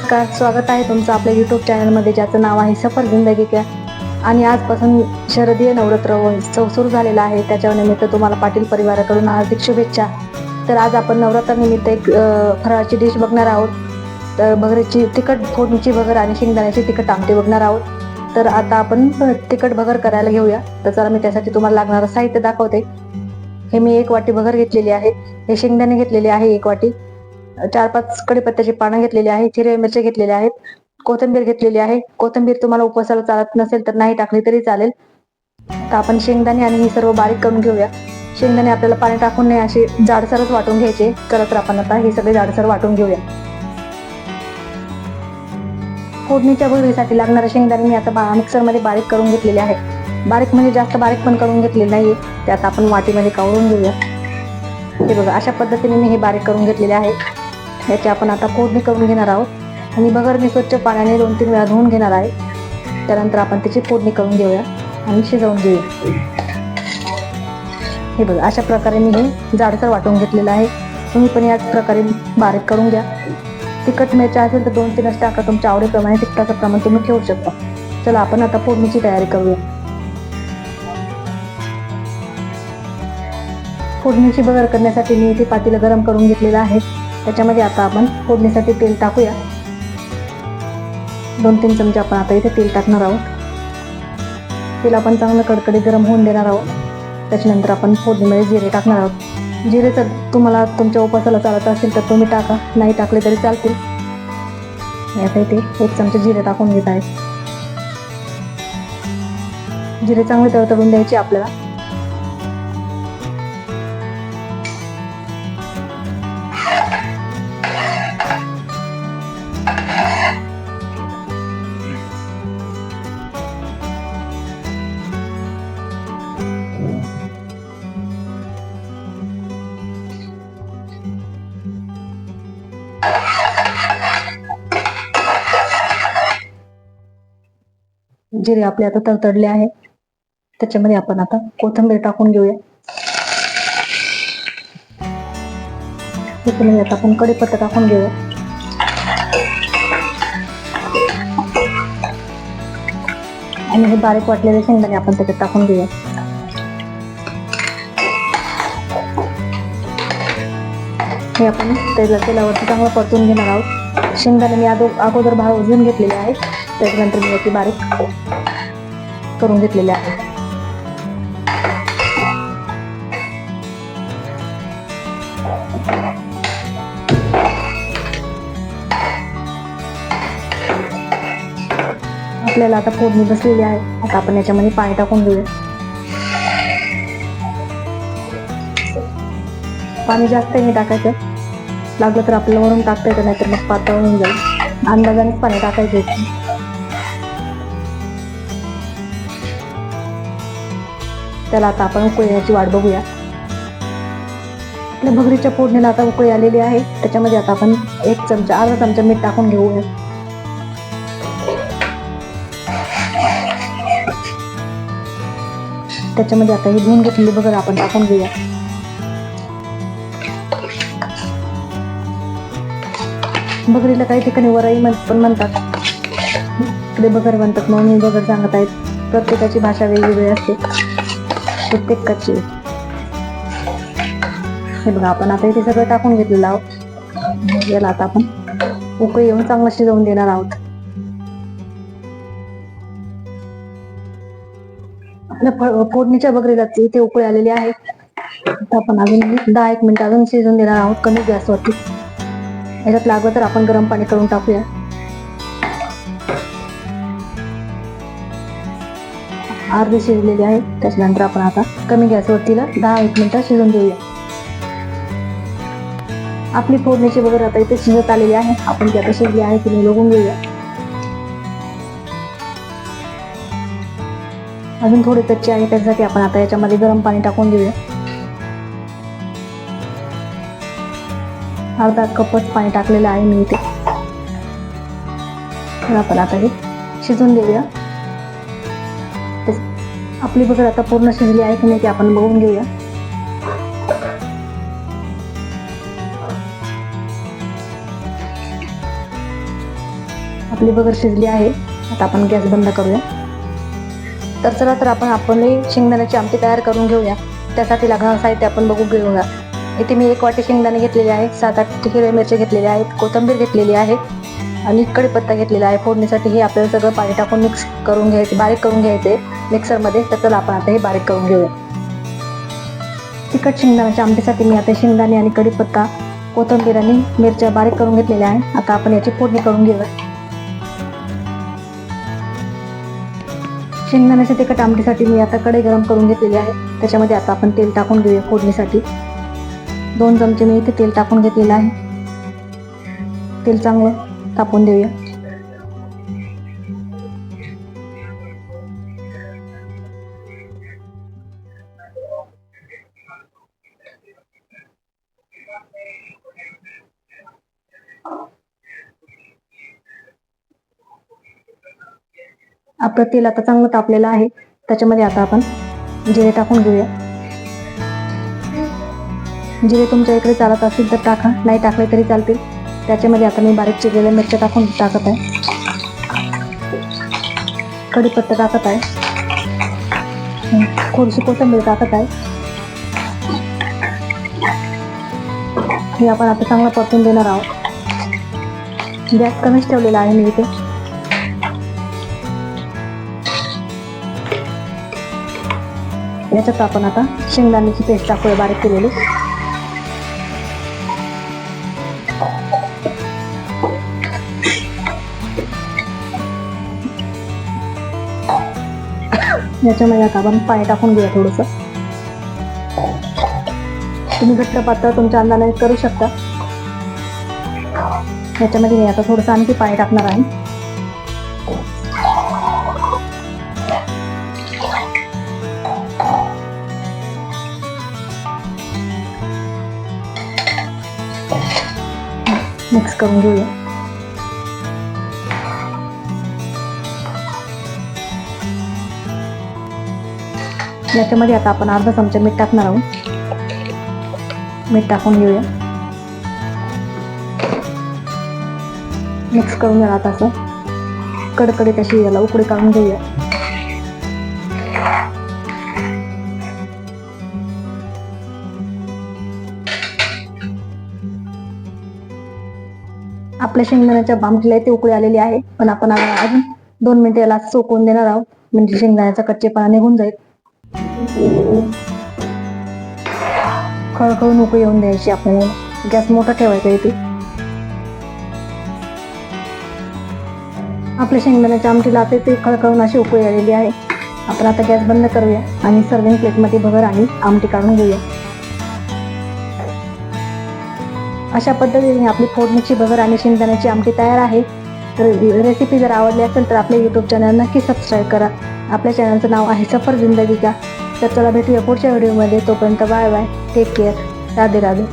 नमस्कार, स्वागत आहे तुमचं आपल्या यूट्यूब चॅनलमध्ये, ज्याचं नाव आहे सफर जिंदगी क्या. आणि आजपासून शारदीय नवरात्र उत्सव सुरू झालेला आहे. त्याच्या निमित्त तुम्हाला पाटील परिवाराकडून हार्दिक शुभेच्छा. तर आज आपण नवरात्रानिमित्त एक फराळाची डिश बघणार आहोत. तर भगरीची तिखट फोडणीची भगर आणि शेंगदाण्याची तिखट आमटी बघणार आहोत. तर आता आपण तिखट भगर करायला घेऊया. तर चला मी त्यासाठी तुम्हाला लागणारं साहित्य दाखवते. हे मी 1 वाटी भगर घेतलेली आहे. हे शेंगदाणे घेतलेले आहे 1 वाटी. 4-5 कढीपत्त्याची पानं घेतलेली आहेत. हिरव्या मिरच्या घेतलेल्या आहेत. कोथिंबीर घेतलेली आहे. कोथिंबीर तुम्हाला उपवासाला चालत नसेल तर नाही टाकली तरी चालेल. तर आपण शेंगदाणे आणि हे सर्व बारीक करून घेऊया. शेंगदाणे आपल्याला पाणी टाकून नाही असे जाडसरच वाटून घ्यायचे. चला तर आपण आता हे सगळे जाडसर वाटून घेऊया. फोडणीच्या भगरीसाठी लागणारे शेंगदाणे मी आता मिक्सरमध्ये बारीक करून घेतलेले आहे. बारीक म्हणजे जास्त बारीक पण करून घेतलेले नाहीये. त्यात आपण वाटीमध्ये काढून घेऊया. हे बघा, अशा पद्धतीने मी हे बारीक करून घेतलेले आहे. याची आपण आता फोडणी करून घेणार आहोत. आणि भगर मी स्वच्छ पाण्याने 2-3 वेळा धुवून घेणार आहे. त्यानंतर आपण त्याची फोडणी करून घेऊया आणि शिजवून घेऊया. हे बघा, अशा प्रकारे मी हे जाडसर वाटून घेतलेलं आहे. तुम्ही पण याच प्रकारे बारीक करून घ्या. तिखट मिरच्या असेल तर 2-3 टाका. तुमच्या आवडीप्रमाणे तिखटाचं प्रमाण तुम्ही ठेवू शकता. चला आपण आता फोडणीची तयारी करूया. फोडणीची भगर करण्यासाठी मी इथे पातेलं गरम करून घेतलेलं आहे. त्याच्यामध्ये आता आपण फोडणीसाठी तेल टाकूया. 2-3 चमचे आपण आता इथे तेल टाकणार आहोत. तेल आपण चांगलं कडकडीत गरम होऊन देणार आहोत. त्याच्यानंतर आपण फोडणीमध्ये जिरे टाकणार आहोत. जिरे जर तुम्हाला तुमच्या उपवासाला चालत असेल तर तुम्ही टाका, नाही टाकले तरी चालतील. आता इथे 1 चमचा जिरे टाकून घेत आहे. जिरे चांगले तडतडून द्यायचे आपल्याला. जिरे आपले आता तडतडले आहे. त्याच्यामध्ये आपण आता कोथिंबीर टाकून घेऊया. त्याच्यामध्ये आता आपण कढीपत्ता टाकून घेऊया. आणि हे बारीक वाटलेले शेंगदाणे आपण त्याच्यात टाकून घेऊया. हे आपण तेलावरती चांगलं परतून घेणार आहोत. शेंगदाणे मी अगोदर भाजून घेतलेले आहे. त्याच्यानंतर मी याची बारीक करून घेतलेले आहे. आपल्याला आता फोडणी बसलेली आहे. आता आपण याच्यामध्ये पाणी टाकून घेऊया. पाणी जास्त नाही टाकायचं. लागलं तर आपल्याला वरून टाकता येतं, नाहीतर मग पातळ होऊन जाईल. अंदाजानेच पाणी टाकायचं. त्याला आता आपण उकळी येण्याची वाट बघूया. आपल्या भगरीच्या फोडणीला आता उकळी आलेली आहे. त्याच्यामध्ये आता आपण अर्धा चमचा मीठ टाकून घेऊया. त्याच्यामध्ये आता ही धुवून घेतलेली भगर आपण टाकून घेऊया. भगरीला काही ठिकाणी वरई पण म्हणतात, इकडे भगर म्हणतात. म्हणून मी भगर सांगत आहेत. प्रत्येकाची भाषा वेगवेगळी असते, प्रत्येकाची. हे बघा, आपण आता इथे सगळं टाकून घेतलेलं आहोत. याला आता आपण उकळी येऊन चांगलं शिजवून देणार आहोत. आपल्या फोडणीच्या भगरीला इथे उकळी आलेली आहे. आता आपण अजून 10-1 मिनिट अजून शिजवून देणार आहोत कमी गॅसवरती. याच्यात लागलं तर आपण गरम पाणी करून टाकूया. अर्धी शिजलेली आहे. त्याच्यानंतर आपण आता कमी गॅसवरतीला 10-1 मिनिटं शिजवून देऊया. आपली फोडणीची भगर आता इथे शिजत आलेली आहे. आपण ती आता शिजली आहे की नाही बघून घेऊया. अजून थोडी कच्ची आहे, त्यासाठी आपण आता याच्यामध्ये गरम पाणी टाकून देऊया. अर्धा कपच पाणी टाकलेलं आहे मी इथे. आपण आता हे शिजून देऊया. आपली भगर आता पूर्ण शिजली आहे की नाही ते आपण बघून घेऊया. आपली बगर शिजली आहे. आता आपण गॅस बंद करूया. तर चला तर आपण शेंगदाण्याची आमटी तयार करून घेऊया. त्यासाठी लागणारं साहित्य आपण बघू घेऊया. इथे मी 1 वाटी शेंगदाणे घेतलेले आहे, 7-8 हिरव्या मिरच्या घेतलेल्या आहेत, कोथिंबीर घेतलेली आहे आणि कढीपत्ता घेतलेला आहे फोडणीसाठी. हे आपल्याला सगळं पाणी टाकून मिक्स करून घ्यायचे, बारीक करून घ्यायचे मिक्सरमध्ये. तर चला आपण आता हे बारीक करून घेऊया. तिखट शेंगदाण्याच्या आमटीसाठी मी आता शेंगदाणे आणि कढीपत्ता, कोथिंबीर आणि मिरच्या बारीक करून घेतलेल्या आहे. आता आपण याची फोडणी करून घेऊया. शेंगदाण्याच्या तिखट आमटीसाठी मी आता कढई गरम करून घेतलेली आहे. त्याच्यामध्ये आता आपण तेल टाकून घेऊया फोडणीसाठी. 2 चमचे मी इथे तेल टाकून घेतलेलं आहे. तेल चांगलं तापवून देऊया. आपलं तेल आता चांगलं तापलेलं आहे. त्याच्यामध्ये आता आपण जिरे टाकून घेऊया. जिरे तुमच्या इकडे चालत असतील तर टाका, नाही टाकले तरी चालतील. त्याच्यामध्ये आता मी बारीक चिरलेल्या मिरच्या टाकत आहे. कढीपत्ता टाकत आहे. थोडीशी कोथिंबीर टाकत आहे. हे आपण आता चांगलं परतून देणार आहोत. गॅस कमीच ठेवलेला आहे मी इथे. याच्यात आपण आता शेंगदाण्याची पेस्ट टाकूया बारीक केलेली. याच्यामध्ये आता आपण पाणी टाकून घेऊया थोडंसं. तुम्ही घट्ट पातळ तुमच्या अंदाजाने करू शकता. याच्यामध्ये मी आता थोडंसं आणखी पाणी टाकणार आहे. मिक्स करून घेऊया. याच्यामध्ये आता आपण अर्धा चमचा मीठ टाकणार आहोत. मीठ टाकून घेऊया. मिक्स करून घ्या. आता असं कडकडीत अशी याला उकळी काढून घेऊया. आपल्या शेंगदाण्याच्या आमटीला ते उकळी आलेली आहे. पण आपण अजून 2 मिनिटे याला सोकवून देणार आहोत, म्हणजे शेंगदाण्याचा कच्चेपणा निघून जाईल. खळखळून उकळी येऊन द्यायची आपल्याला. गॅस मोठा ठेवायचा इथे. आपल्या शेंगदाण्याच्या आमटीला आता ते खळखळून अशी उकळी आलेली आहे. आपण आता गॅस बंद करूया आणि सर्विंग प्लेटमध्ये भगर आणि आमटी काढून घेऊया. अशा पद्धतीने आपली फोडणीची भगर आणि शेंगदाण्याची आमटी तयार आहे. तर रेसिपी जर आवडली असेल तर आपल्या यूट्यूब चॅनल नक्की सबस्क्राईब करा. आपल्या चॅनलचं नाव आहे सफर जिंदगी का. तर चला भेटूया पुढच्या व्हिडिओमध्ये. तोपर्यंत bye bye. Take care. Radhe Radhe.